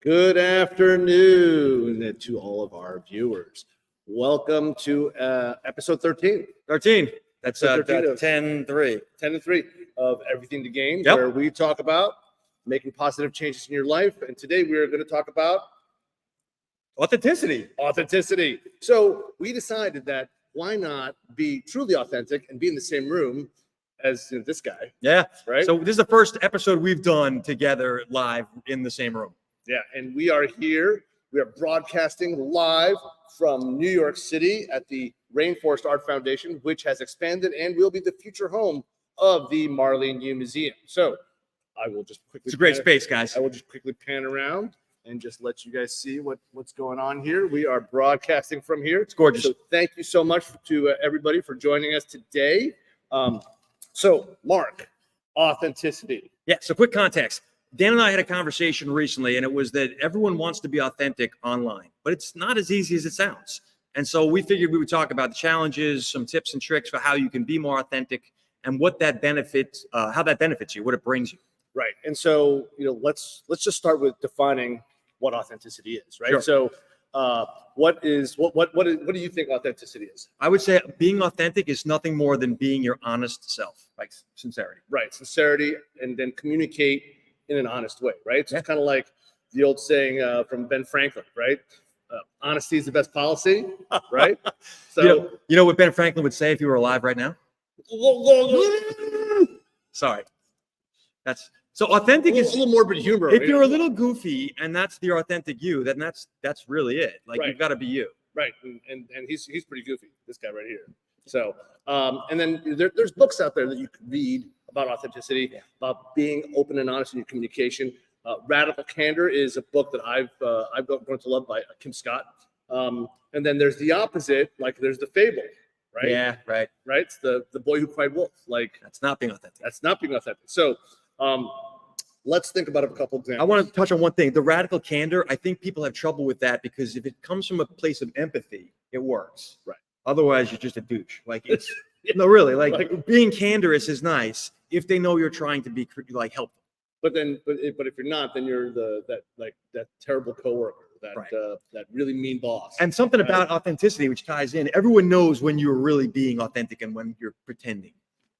Good afternoon to all of our viewers. Welcome to episode 13. 13. That's 13 of 10-3. 10 and 3 of Everything to Gain, Yep. where we talk about making positive changes in your life. And today we are going to talk about Authenticity. So we decided that why not be truly authentic and be in the same room as this guy, Yeah. right? So this is the first episode we've done together live in the same room. Yeah, and we are here. We are broadcasting live from New York City at the Rainforest Art Foundation, which has expanded and will be the future home of the Marlene Yu Museum. So I will just quickly. It's a great space, guys. I will just quickly pan around and just let you guys see what's going on here. We are broadcasting from here. It's gorgeous. So thank you so much to everybody for joining us today. So Mark, authenticity. Yeah. So quick context. Dan and I had a conversation recently, and it was that everyone wants to be authentic online, but it's not as easy as it sounds. And so we figured we would talk about the challenges, some tips and tricks for how you can be more authentic, and what that benefits, how that benefits you, what it brings you. Right. And so, let's just start with defining what authenticity is, right? Sure. So, what do you think authenticity is? I would say being authentic is nothing more than being your honest self, like sincerity. Right. Sincerity, and then communicate in an honest way, right? So Yeah. It's kind of like the old saying from Ben Franklin, right? Honesty is the best policy, right? So, You know what Ben Franklin would say if he were alive right now? Sorry. That's so authentic a is little morbid humor. if you're a little goofy and that's the authentic you, then that's really it. Like Right. you've got to be you. Right, and he's pretty goofy, this guy right here. So, and then there's books out there that you can read about authenticity, about being open and honest in your communication. Radical Candor is a book that I've grown to love by Kim Scott. And then there's the opposite, like there's the Fable, right? Yeah, right. Right. It's the boy who cried wolf. Like That's not being authentic. that's not being authentic. So, let's think about a couple examples. I want to touch on one thing. The radical candor, I think people have trouble with that because if it comes from a place of empathy, it works. Right. Otherwise, you're just a douche. Like it's no, really. Like Right. being candorous is nice if they know you're trying to be like helpful. But if you're not, then you're that terrible coworker, that Right. That really mean boss. And something Right. about authenticity, which ties in, everyone knows when you're really being authentic and when you're pretending.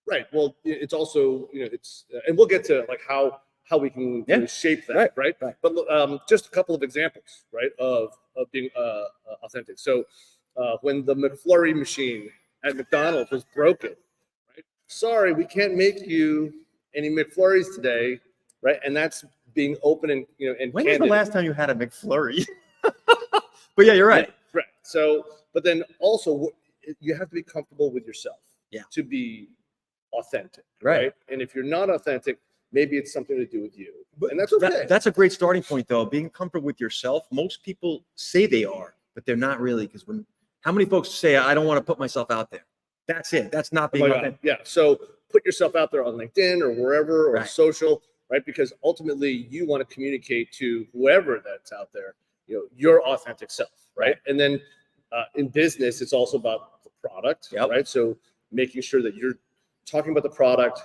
Right. Well, it's also it's and we'll get to like how we can shape that. Right. But just a couple of examples, right, of being authentic. So when the McFlurry machine at McDonald's was broken, right? Sorry, we can't make you any McFlurries today, right? And that's being open and and When was candid. the last time you had a McFlurry? But yeah, you're right. Right. So, but then also you have to be comfortable with yourself. Yeah. To be authentic. Right. And if you're not authentic, maybe it's something to do with you, and that's okay. That's a great starting point, though. Being comfortable with yourself. Most people say they are, but they're not really. Because how many folks say, I don't want to put myself out there? That's it. That's not being authentic. Yeah. So put yourself out there on LinkedIn or wherever or Right. social, right? Because ultimately you want to communicate to whoever that's out there, your authentic self, right? And then in business, it's also about the product, Yep. right? So making sure that you're talking about the product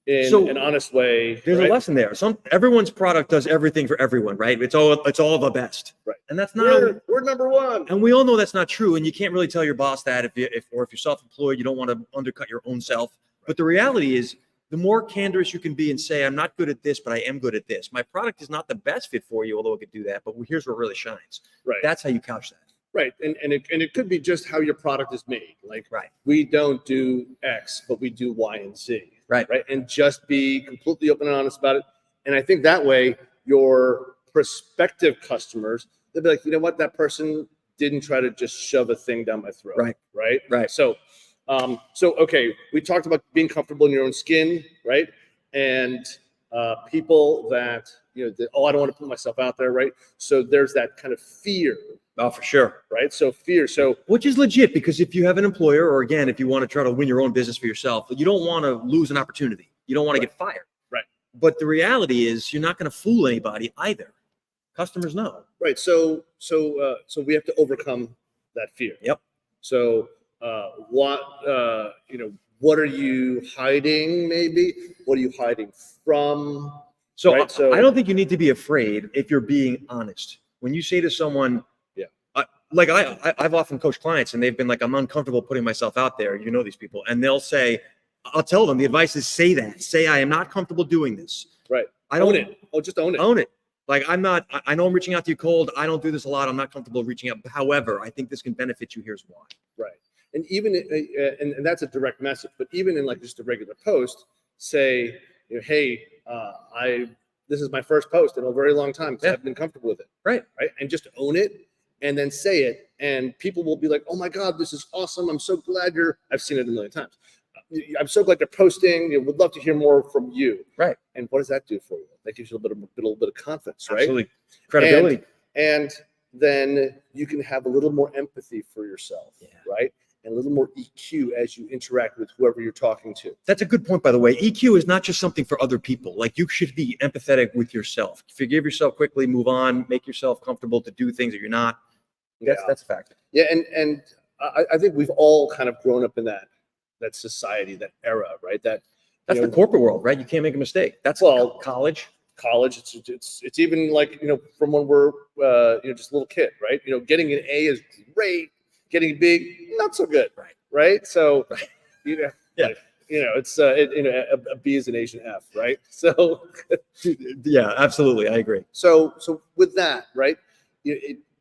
in So, an honest way. There's right? a lesson there. Everyone's product does everything for everyone, right? It's all the best, Right. And that's not. We're number one. And we all know that's not true. And you can't really tell your boss that if you're self-employed, you don't want to undercut your own self. But the reality is, the more candorous you can be and say, I'm not good at this, but I am good at this. My product is not the best fit for you, although it could do that. But here's where it really shines. Right. That's how you couch that. Right. And it could be just how your product is made. Like Right. we don't do X, but we do Y and Z. Right. Right. And just be completely open and honest about it. And I think that way your prospective customers, they'll be like, you know what, that person didn't try to just shove a thing down my throat. Right. Right. Right. So okay, we talked about being comfortable in your own skin, right? And people that I don't want to put myself out there, right? So there's that kind of fear. Oh, for sure. Right. So fear. So Which is legit, because if you have an employer, or again, if you want to try to win your own business for yourself, you don't want to lose an opportunity. You don't want to get fired. Right. But the reality is you're not going to fool anybody either. Customers know. right. So we have to overcome that fear. Yep. So what are you hiding? Maybe what are you hiding from? So, right? So I don't think you need to be afraid if you're being honest. When you say to someone, like I've often coached clients and they've been like, I'm uncomfortable putting myself out there. You know these people, and they'll say, I'll tell them the advice is say that. Say I am not comfortable doing this. right. I don't Own it. Oh, just own it. Own it. Like I know I'm reaching out to you cold. I don't do this a lot. I'm not comfortable reaching out. However, I think this can benefit you. Here's why. Right. And even and that's a direct message. But even in like just a regular post, say, hey, this is my first post in a very long time because I've been comfortable with it. Right. Right. And just own it and then say it, and people will be like, oh my God, this is awesome. I'm so glad I've seen it a million times. I'm so glad you're posting. Would love to hear more from you. Right. And what does that do for you? That gives you a little bit of confidence, right? Absolutely. Credibility. And then you can have a little more empathy for yourself, right? And a little more EQ as you interact with whoever you're talking to. That's a good point, by the way. EQ is not just something for other people. Like you should be empathetic with yourself. Forgive yourself quickly, move on, make yourself comfortable to do things that you're not. That's a fact. Yeah, and I think we've all kind of grown up in that society, that era, right? That's the corporate world, right? You can't make a mistake. That's college. It's even like from when we're just a little kid, right? Getting an A is great. Getting B, not so good, right? So it's a B is an Asian F, right? So yeah, absolutely, I agree. So with that, right?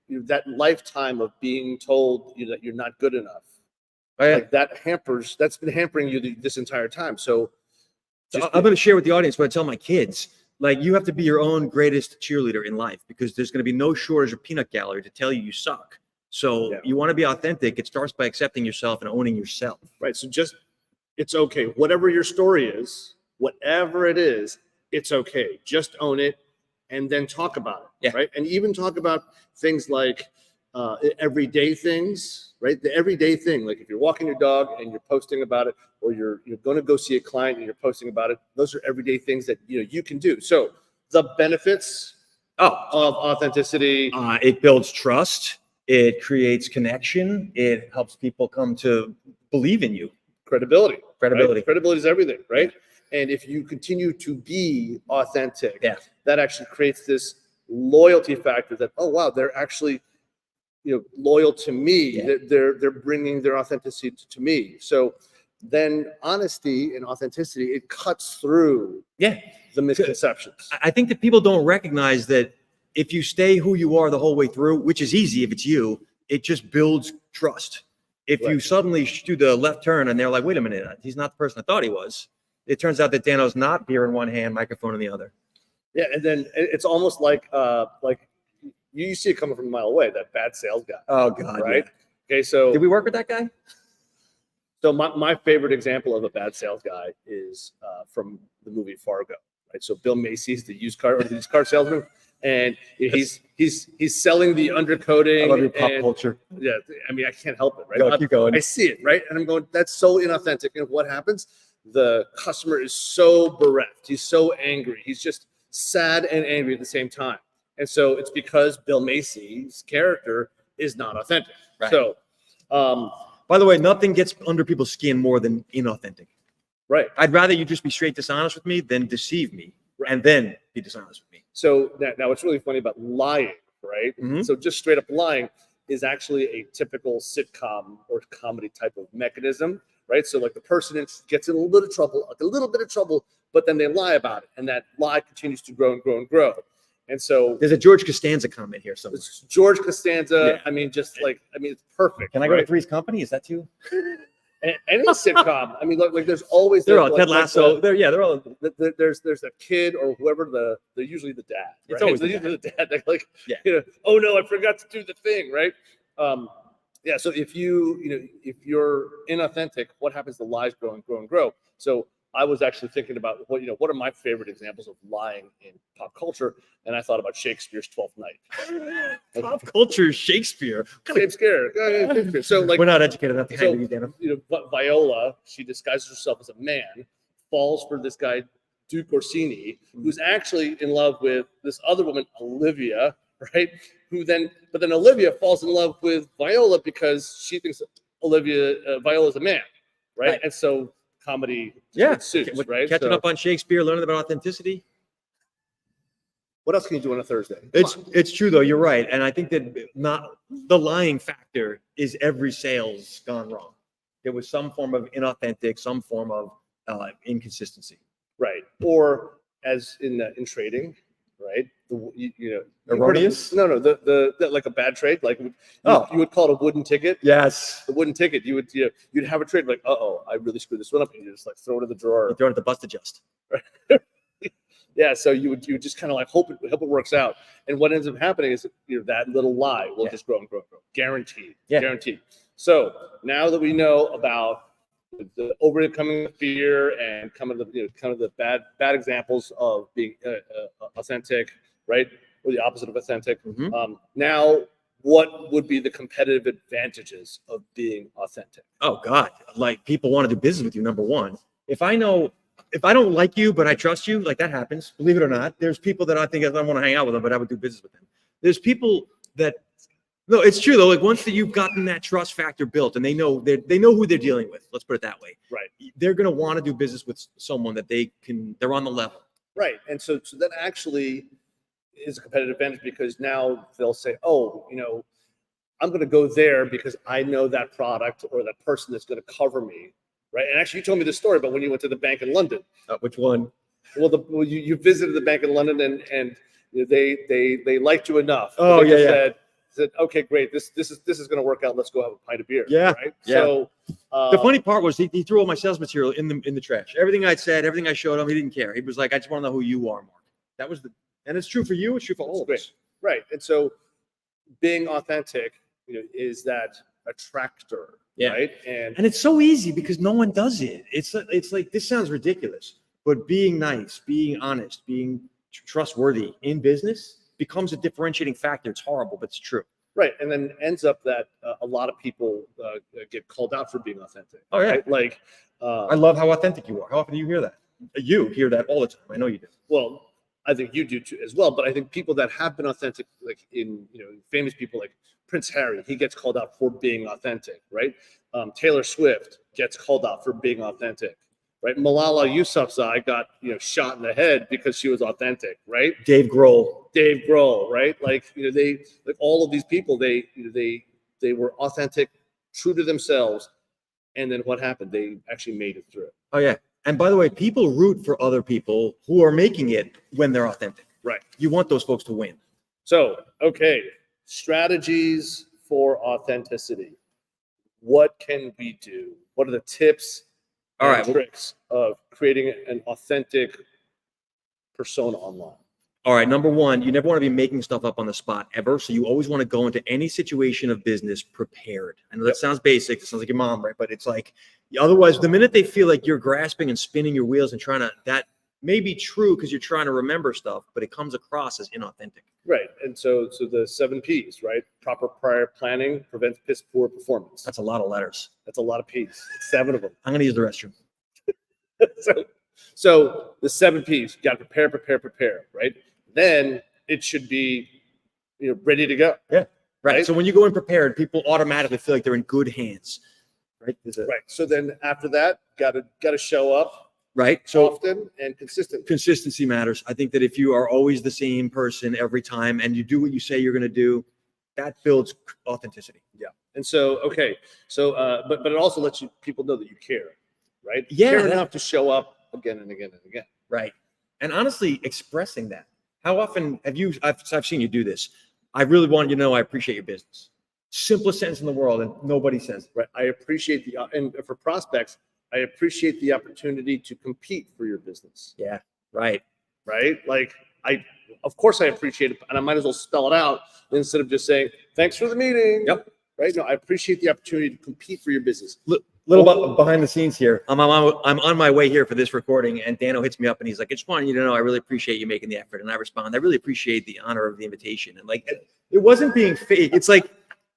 That lifetime of being told that you're not good enough, like that's been hampering you this entire time. So I'm going to share with the audience what I tell my kids. Like you have to be your own greatest cheerleader in life because there's going to be no shortage of peanut gallery to tell you suck. So you want to be authentic. It starts by accepting yourself and owning yourself. Right. So it's okay. Whatever your story is, whatever it is, it's okay. Just own it and then talk about it. Right. And even talk about things like everyday things, right? The everyday thing, like if you're walking your dog and you're posting about it, or you're going to go see a client and you're posting about it, those are everyday things that you can do. So the benefits of authenticity. It builds trust. It creates connection. It helps people come to believe in you. Credibility. Right? Credibility is everything, right? And if you continue to be authentic, that actually creates this loyalty factor that, oh wow, they're actually loyal to me. They're bringing their authenticity to me. So then honesty and authenticity, it cuts through the misconceptions. I think that people don't recognize that if you stay who you are the whole way through, which is easy if it's you, it just builds trust. If you suddenly do the left turn and they're like, wait a minute, he's not the person I thought he was. It turns out that Dano's not beer in one hand, microphone in the other. Yeah, and then it's almost like you see it coming from a mile away, that bad sales guy. Oh God, right? Okay, so did we work with that guy? So my favorite example of a bad sales guy is from the movie Fargo, right? So Bill Macy's the used car salesman, and he's selling the undercoating. I love your pop culture. Yeah, I mean I can't help it, right? Go, keep going. I see it, right, and I'm going, that's so inauthentic. And what happens? The customer is so bereft. He's so angry. He's just sad and angry at the same time. And so it's because Bill Macy's character is not authentic. Right. So, by the way, nothing gets under people's skin more than inauthentic. Right. I'd rather you just be straight dishonest with me than deceive me and then be dishonest with me. So now what's really funny about lying, right? Mm-hmm. So just straight up lying is actually a typical sitcom or comedy type of mechanism, right? So like the person gets in a little bit of trouble, but then they lie about it, and that lie continues to grow and grow and grow. And so there's a George Costanza comment here somewhere. It's George Costanza. Yeah. I mean, it's perfect. Can I go to Three's Company? Is that too? Any sitcom. I mean, like there's always they're all Ted Lasso. They're all. There's a kid or whoever they're usually the dad. Right? It's always the dad. Like oh no, I forgot to do the thing, right? Yeah. So if if you're inauthentic, what happens? The lies grow and grow and grow. So I was actually thinking about what are my favorite examples of lying in pop culture, and I thought about Shakespeare's Twelfth Night. Pop culture, Shakespeare. Shakespeare. So like we're not educated enough to hang with you, but Viola, she disguises herself as a man, falls for this guy Duke Orsini, who's actually in love with this other woman, Olivia, right? But then Olivia falls in love with Viola because she thinks Viola's a man, right? And so comedy ensues, right? Catching up on Shakespeare, learning about authenticity. What else can you do on a Thursday? It's true though. You're right, and I think that not the lying factor is every sale's gone wrong. There was some form of inauthentic, some form of inconsistency. Right. Or as in trading, right? Erroneous? The like a bad trade. Like you would call it a wooden ticket. Yes. The wooden ticket. You'd have a trade like, I really screwed this one up, and you just like throw it in the drawer. You throw it at the bust adjust. Yeah. So you would just kind of like hope it works out. And what ends up happening is that little lie will just grow and grow and grow. Guaranteed. Yeah. Guaranteed. So now that we know about the overcoming fear and kind of the bad examples of being authentic, right, or the opposite of authentic. Now, what would be the competitive advantages of being authentic? Oh God, like people want to do business with you. Number one, if I don't like you but I trust you, like that happens. Believe it or not, there's people that I think I don't want to hang out with them, but I would do business with them. There's people that. No, it's true though. Like once that you've gotten that trust factor built, and they know who they're dealing with. Let's put it that way. Right. They're going to want to do business with someone that they're on the level. Right. And so that actually is a competitive advantage because now they'll say, I'm going to go there because I know that product or that person that's going to cover me. Right. And actually, you told me this story about when you went to the bank in London. Which one? Well, you visited the bank in London and they liked you enough. Oh yeah. Said, okay, great. This is going to work out. Let's go have a pint of beer. Yeah. Right. Yeah. So the funny part was he threw all my sales material in the trash. Everything I said, everything I showed him, he didn't care. He was like, I just want to know who you are, Mark. That was and it's true for you. It's true for all of us. Right. And so being authentic, is that attractor. Yeah. Right. And it's so easy because no one does it. It's like, this sounds ridiculous, but being nice, being honest, being trustworthy in business becomes a differentiating factor. It's horrible, but it's true. Right. And then ends up that a lot of people get called out for being authentic. Oh yeah. Right? Like, I love how authentic you are. How often do you hear that? You hear that all the time. I know you do. Well, I think you do too as well. But I think people that have been authentic, like in, famous people like Prince Harry, he gets called out for being authentic, right? Taylor Swift gets called out for being authentic. Right, Malala Yousafzai got shot in the head because she was authentic, right? Dave Grohl, right? Like they all of these people, they were authentic, true to themselves, and then what happened? They actually made it through. Oh yeah, and by the way, people root for other people who are making it when they're authentic. Right. You want those folks to win. So okay, strategies for authenticity. What can we do? What are the tips? All right, tricks of creating an authentic persona online. All right, number one, you never want to be making stuff up on the spot ever. So you always want to go into any situation of business prepared. I know that sounds basic. It sounds like your mom, right? But it's like, otherwise, the minute they feel like you're grasping and spinning your wheels and trying to, that may be true because you're trying to remember stuff, but it comes across as inauthentic. Right. And so the 7 Ps, right? Proper prior planning prevents piss poor performance. That's a lot of letters. That's a lot of Ps. It's 7 of them. I'm going to use the restroom. So the 7 Ps, you got to prepare, right? Then it should be, ready to go. Yeah. Right. So when you go in prepared, people automatically feel like they're in good hands. Right. Right. So then after that, got to show up. Right. So often and consistent. Consistency matters. I think that if you are always the same person every time and you do what you say you're going to do, that builds authenticity. Yeah. And so, okay. So, but it also lets people know that you care, right? Yeah. You care enough to show up again and again and again. Right. And honestly, expressing that. How often have you, I've seen you do this. I really want you to know I appreciate your business. Simplest sentence in the world and nobody says it. Right. I appreciate and for prospects, I appreciate the opportunity to compete for your business. Yeah. Right. Right. Like of course I appreciate it, and I might as well spell it out instead of just saying, thanks for the meeting. Yep. Right. No, I appreciate the opportunity to compete for your business. Little behind the scenes here. I'm on my way here for this recording, and Dano hits me up and he's like, I just want you to know I really appreciate you making the effort. And I respond, I really appreciate the honor of the invitation. And like, it wasn't being fake. It's like,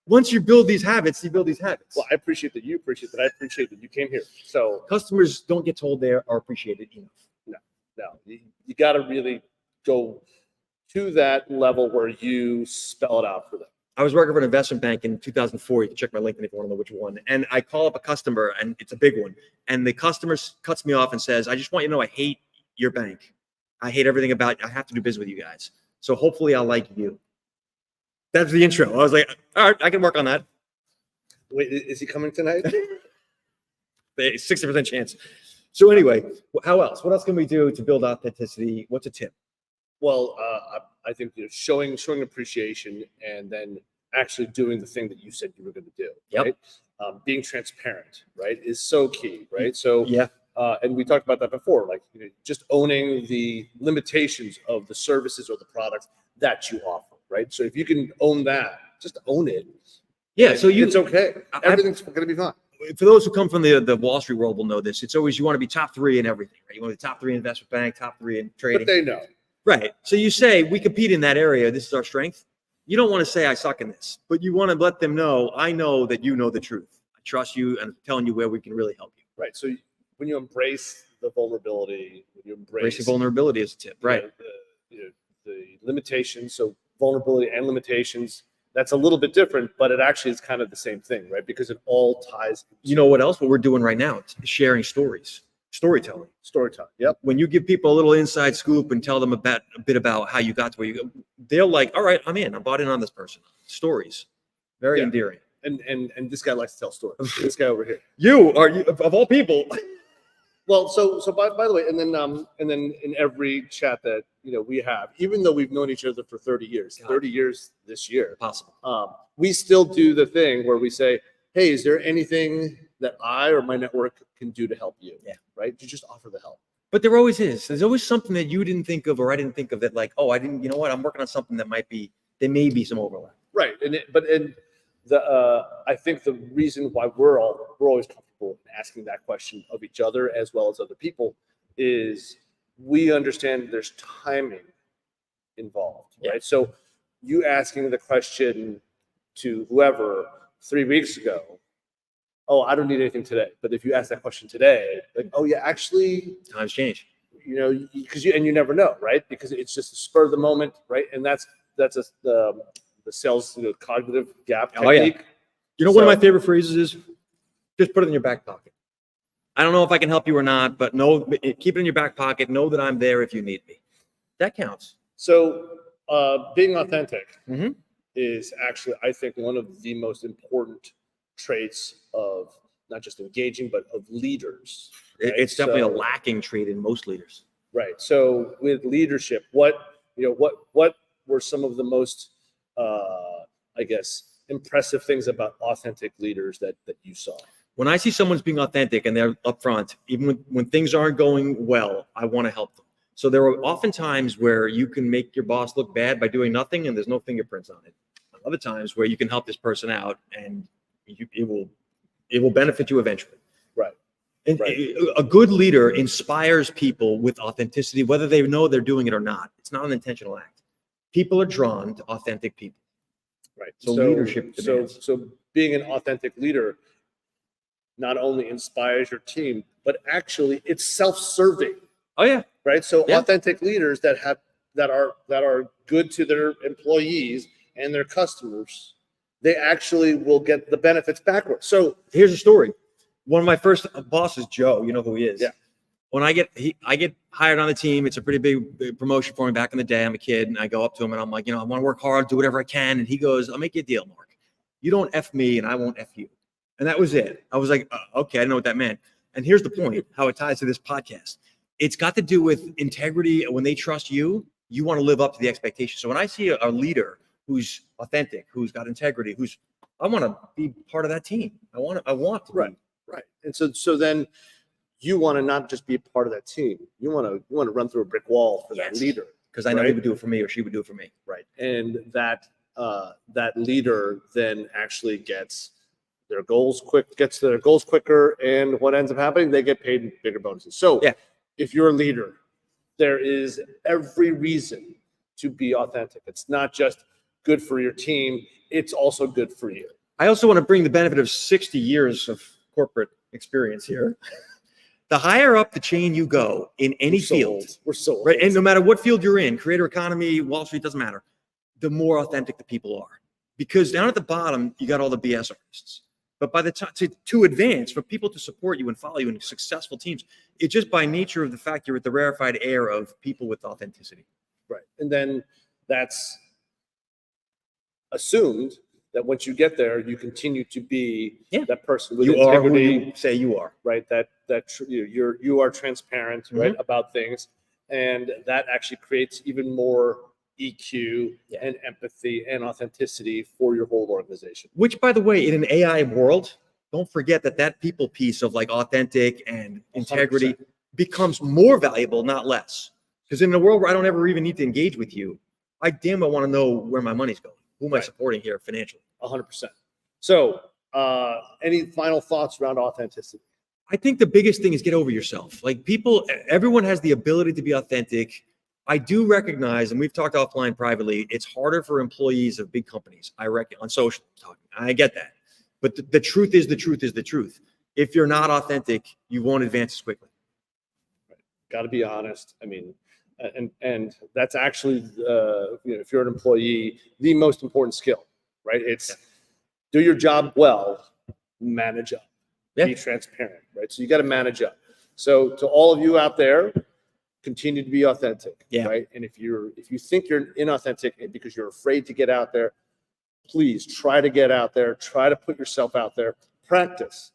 once you build these habits, you build these habits. Well, I appreciate that you appreciate that. I appreciate that you came here. So customers don't get told they are appreciated enough. No. You got to really go to that level where you spell it out for them. I was working for an investment bank in 2004. You can check my LinkedIn if you want to know which one. And I call up a customer, and it's a big one. And the customer cuts me off and says, I just want you to know I hate your bank. I hate everything about it. I have to do business with you guys. So hopefully I'll like you. That's the intro. I was like, all right, I can work on that. Wait, is he coming tonight? 60% chance. So anyway, how else? What else can we do to build authenticity? What's a tip? Well, I think showing appreciation and then actually doing the thing that you said you were going to do. Yep. Right? Being transparent, right, is so key, right? So yeah, and we talked about that before, like just owning the limitations of the services or the products that you offer, right? So if you can own that, just own it. yeah. So it's okay. Everything's going to be fine. For those who come from the Wall Street world will know this. It's always you want to be top 3 in everything, right? You want to be top 3 in investment bank, top 3 in trading. But they know. Right. So you say we compete in that area. This is our strength. You don't want to say I suck in this, but you want to let them know, I know that you know the truth. I trust you and I'm telling you where we can really help you. Right. So when you embrace the vulnerability, when you Embracing vulnerability is a tip. Right. The limitations. So vulnerability and limitations, that's a little bit different, but it actually is kind of the same thing, right? Because it all ties. You know what else? What we're doing right now? It's sharing stories. Storytelling. Yep. When you give people a little inside scoop and tell them a bit about how you got to where you go, they're like, all right, I'm in. I'm bought in on this person. Stories. Very endearing. And this guy likes to tell stories. This guy over here. You of all people. Well, so by the way, and then in every chat that we have, even though we've known each other for 30 years, 30 years this year, possible. We still do the thing where we say, hey, is there anything that I or my network can do to help you? Yeah. Right. You just offer the help. But there always is. There's always something that you didn't think of or I didn't think of that like, oh, I didn't, you know what? I'm working on something that there may be some overlap. Right. I think the reason why we're always comfortable in asking that question of each other as well as other people is we understand there's timing involved, right? So you asking the question to whoever 3 weeks ago, oh, I don't need anything today. But if you ask that question today, like, oh yeah, actually times change. Because you never know, right? Because it's just a spur of the moment, right? And that's the sales cognitive gap technique. One of my favorite phrases is just put it in your back pocket. I don't know if I can help you or not, but keep it in your back pocket. Know that I'm there if you need me. That counts. So being authentic is actually, I think, one of the most important traits of not just engaging, but of leaders. Right? It's definitely a lacking trait in most leaders. Right. So with leadership, what were some of the most, I guess, impressive things about authentic leaders that you saw? When I see someone's being authentic and they're upfront, even when things aren't going well, I want to help them. So there are often times where you can make your boss look bad by doing nothing and there's no fingerprints on it. Other times where you can help this person out and it will benefit you eventually. Right. And a good leader inspires people with authenticity, whether they know they're doing it or not. It's not an intentional act. People are drawn to authentic people. Right. So leadership demands. So being an authentic leader not only inspires your team, but actually it's self-serving. Oh yeah. Right. So authentic leaders that are good to their employees and their customers, they actually will get the benefits backwards. So here's a story. One of my first bosses, Joe, you know who he is. Yeah. When I get hired on the team, it's a pretty big promotion for me back in the day. I'm a kid and I go up to him and I'm like, I want to work hard, do whatever I can. And he goes, I'll make you a deal, Mark. You don't F me and I won't F you. And that was it. I was like, okay, I didn't know what that meant. And here's the point, how it ties to this podcast. It's got to do with integrity. When they trust you, you want to live up to the expectation. So when I see a leader who's authentic, who's got integrity, I want to be part of that team. I want to be. Right. And so then you want to not just be a part of that team. You want to run through a brick wall for that leader. Because I know he would do it for me or she would do it for me. Right. And that leader then actually gets their goals quicker. And what ends up happening, they get paid bigger bonuses. So if you're a leader, there is every reason to be authentic. It's not just good for your team. It's also good for you. I also want to bring the benefit of 60 years of corporate experience here. The higher up the chain you go in any field, we're so old. Right? And no matter what field you're in, creator economy, Wall Street, doesn't matter, the more authentic the people are. Because down at the bottom, you got all the BS artists. But by the time to advance, for people to support you and follow you in successful teams, it's just by nature of the fact you're at the rarefied air of people with authenticity. Right. And then that's assumed that once you get there, you continue to be that person with You are who integrity, you say you are. right? You are transparent, right, about things, and that actually creates even more EQ and empathy and authenticity for your whole organization. Which, by the way, in an AI world, don't forget that people piece of like authentic and integrity 100%. becomes more valuable, not less. Because in a world where I don't ever even need to engage with you, I damn well want to know where my money's going. Who am I supporting here financially? 100%. So, any final thoughts around authenticity? I think the biggest thing is get over yourself. Like everyone has the ability to be authentic. I do recognize, and we've talked offline privately, it's harder for employees of big companies. I reckon on social talking. I get that. But the truth is the truth is the truth. If you're not authentic, you won't advance as quickly. Right. Got to be honest. I mean, and that's actually, if you're an employee, the most important skill, right? It's do your job well, manage up, be transparent, right? So you got to manage up. So to all of you out there, continue to be authentic, right? And if you think you're inauthentic because you're afraid to get out there, please try to get out there, try to put yourself out there, practice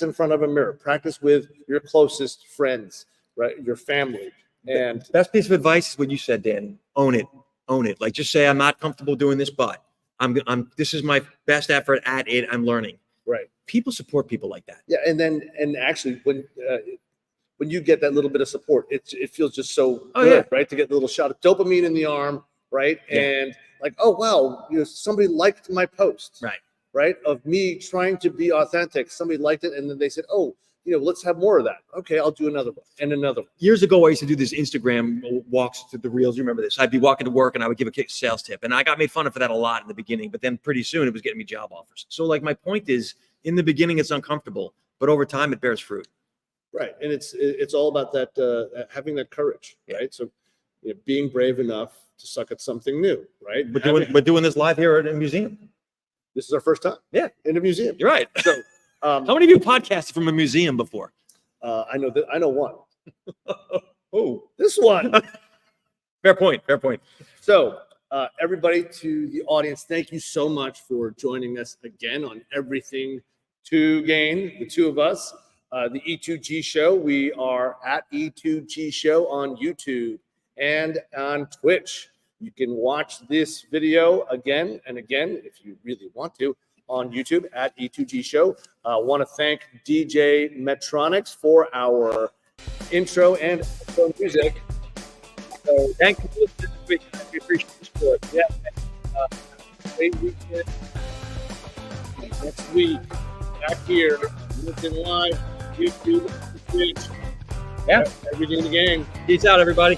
in front of a mirror, practice with your closest friends, right? Your family. And best piece of advice is what you said, Dan. Own it. Like just say, I'm not comfortable doing this, but this is my best effort at it. I'm learning. Right. People support people like that. Yeah. And actually when you get that little bit of support, it feels just so good, right? To get the little shot of dopamine in the arm, right? And like, oh, wow, somebody liked my post, right? Of me trying to be authentic. Somebody liked it. And then they said, oh, let's have more of that. Okay, I'll do another one and another one. Years ago, I used to do this Instagram walks to the reels. You remember this? I'd be walking to work and I would give a sales tip. And I got made fun of for that a lot in the beginning, but then pretty soon it was getting me job offers. So like my point is, in the beginning, it's uncomfortable, but over time it bears fruit. Right. And it's all about that, having that courage, right? So being brave enough to suck at something new, right? We're doing this live here at a museum. This is our first time. Yeah. In a museum. You're right. So how many of you podcasted from a museum before? I know one. Oh, this one. Fair point. So everybody, to the audience, thank you so much for joining us again on Everything to Gain, the two of us. The E2G Show. We are at E2G Show on YouTube and on Twitch. You can watch this video again and again if you really want to on YouTube at E2G Show. I want to thank DJ Metronics for our intro and outro music. So thank you for listening this week. We appreciate the support. Yeah. Great weekend. Next week, back here, looking live. YouTube, Twitch, Everything in the Game. Peace out, everybody.